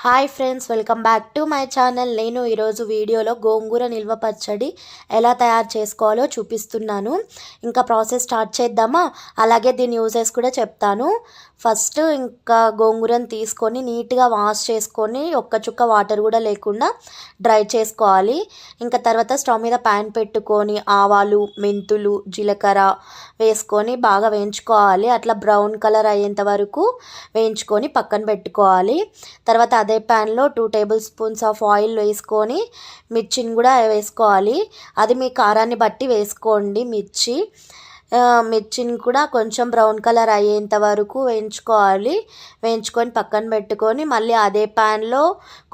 Hi friends, welcome back to my channel. నేను ఈరోజు వీడియోలో గోంగూర నిల్వ పచ్చడి ఎలా తయారు చేసుకోవాలో చూపిస్తున్నాను. ఇంకా ప్రాసెస్ స్టార్ట్ చేద్దామా? అలాగే దీని యూజెస్ కూడా చెప్తాను. ఫస్ట్ ఇంకా గోంగూరను తీసుకొని నీట్గా వాష్ చేసుకొని ఒక్క చుక్క వాటర్ కూడా లేకుండా డ్రై చేసుకోవాలి. ఇంకా తర్వాత స్టవ్ మీద ప్యాన్ పెట్టుకొని ఆవాలు, మెంతులు, జీలకర్ర వేసుకొని బాగా వేయించుకోవాలి. అట్లా బ్రౌన్ కలర్ అయ్యేంత వరకు వేయించుకొని పక్కన పెట్టుకోవాలి. తర్వాత అదే ప్యాన్లో 2 టేబుల్ స్పూన్స్ ఆఫ్ ఆయిల్ వేసుకొని మిర్చిని కూడా వేసుకోవాలి. అది మీ కారాన్ని బట్టి వేసుకోండి. మిర్చిని కూడా కొంచెం బ్రౌన్ కలర్ అయ్యేంత వరకు వేయించుకొని పక్కన పెట్టుకొని మళ్ళీ అదే ప్యాన్లో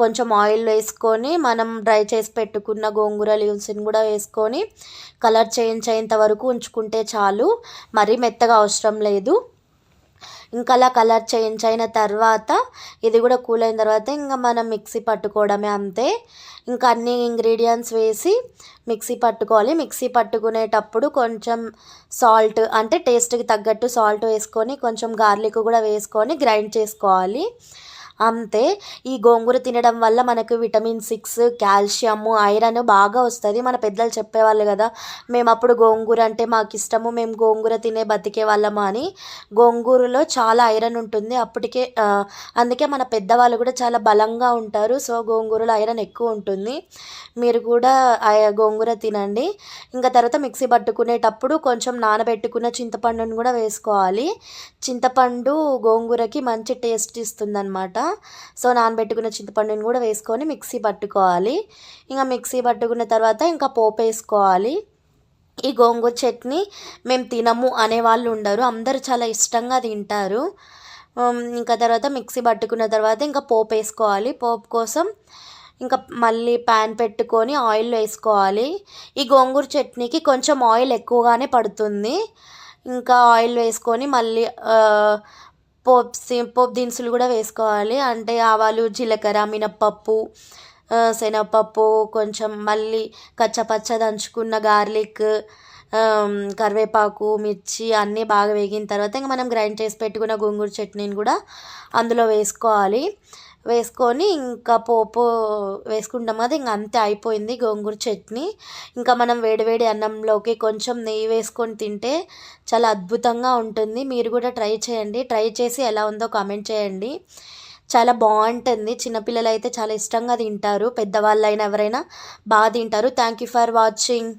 కొంచెం ఆయిల్ వేసుకొని మనం డ్రై చేసి పెట్టుకున్న గోంగూర లీవ్స్ని కూడా వేసుకొని కలర్ చేంజ్ అయ్యేంత వరకు ఉంచుకుంటే చాలు. మరీ మెత్తగా అవసరం లేదు. ఇంకా అలా కలర్ చేంజ్ అయిన తర్వాత ఇది కూడా కూల్ అయిన తర్వాత ఇంకా మనం మిక్సీ పట్టుకోవడమే, అంతే. ఇంకా అన్ని ఇంగ్రీడియంట్స్ వేసి మిక్సీ పట్టుకోవాలి. మిక్సీ పట్టుకునేటప్పుడు కొంచెం సాల్ట్, అంటే టేస్ట్కి తగ్గట్టు సాల్ట్ వేసుకొని కొంచెం గార్లిక్ కూడా వేసుకొని గ్రైండ్ చేసుకోవాలి, అంతే. ఈ గోంగూర తినడం వల్ల మనకు విటమిన్ 6, కాల్షియము, ఐరన్ బాగా వస్తుంది. మన పెద్దలు చెప్పేవాళ్ళు కదా, మేము అప్పుడు గోంగూర అంటే మాకు ఇష్టము, మేము గోంగూర తినే బతికే వాళ్ళము అని. గోంగూరలో చాలా ఐరన్ ఉంటుంది అందుకే మన పెద్దవాళ్ళు కూడా చాలా బలంగా ఉంటారు. సో గోంగూరలో ఐరన్ ఎక్కువ ఉంటుంది. మీరు కూడా గోంగూర తినండి. ఇంకా తర్వాత మిక్సీ పట్టుకునేటప్పుడు కొంచెం నానబెట్టుకున్న చింతపండుని కూడా వేసుకోవాలి. చింతపండు గోంగూరకి మంచి టేస్ట్ ఇస్తుందన్నమాట. సో నానబెట్టుకున్న చింతపండుని కూడా వేసుకొని మిక్సీ పట్టుకోవాలి. ఇంకా మిక్సీ పట్టుకున్న తర్వాత ఇంకా పోపు వేసుకోవాలి. ఈ గోంగూర చట్నీ మేము తినము అనేవాళ్ళు ఉండరు, అందరూ చాలా ఇష్టంగా తింటారు. ఇంకా తర్వాత మిక్సీ పట్టుకున్న తర్వాత ఇంకా పోపు వేసుకోవాలి. పోపు కోసం ఇంకా మళ్ళీ ప్యాన్ పెట్టుకొని ఆయిల్ వేసుకోవాలి. ఈ గోంగూర చట్నీకి కొంచెం ఆయిల్ ఎక్కువగానే పడుతుంది. ఇంకా ఆయిల్ వేసుకొని మళ్ళీ పోపు దినుసులు కూడా వేసుకోవాలి. అంటే ఆవాలు, జీలకర్ర, మినప్పప్పు, శనగపప్పు, కొంచెం మళ్ళీ కచ్చపచ్చ దంచుకున్న గార్లిక్, కరివేపాకు, మిర్చి అన్నీ బాగా వేగిన తర్వాత ఇంకా మనం గ్రైండ్ చేసి పెట్టుకున్న గోంగూర చట్నీని కూడా అందులో వేసుకొని ఇంకా పోపు వేసుకుంటాం కదా, ఇంకా అంతే, అయిపోయింది గోంగూర చట్నీ. ఇంకా మనం వేడివేడి అన్నంలోకి కొంచెం నెయ్యి వేసుకొని తింటే చాలా అద్భుతంగా ఉంటుంది. మీరు కూడా ట్రై చేయండి. ట్రై చేసి ఎలా ఉందో కామెంట్ చేయండి. చాలా బాగుంటుంది. చిన్నపిల్లలు అయితే చాలా ఇష్టంగా తింటారు, పెద్దవాళ్ళైనా ఎవరైనా బాగా తింటారు. Thank you for watching.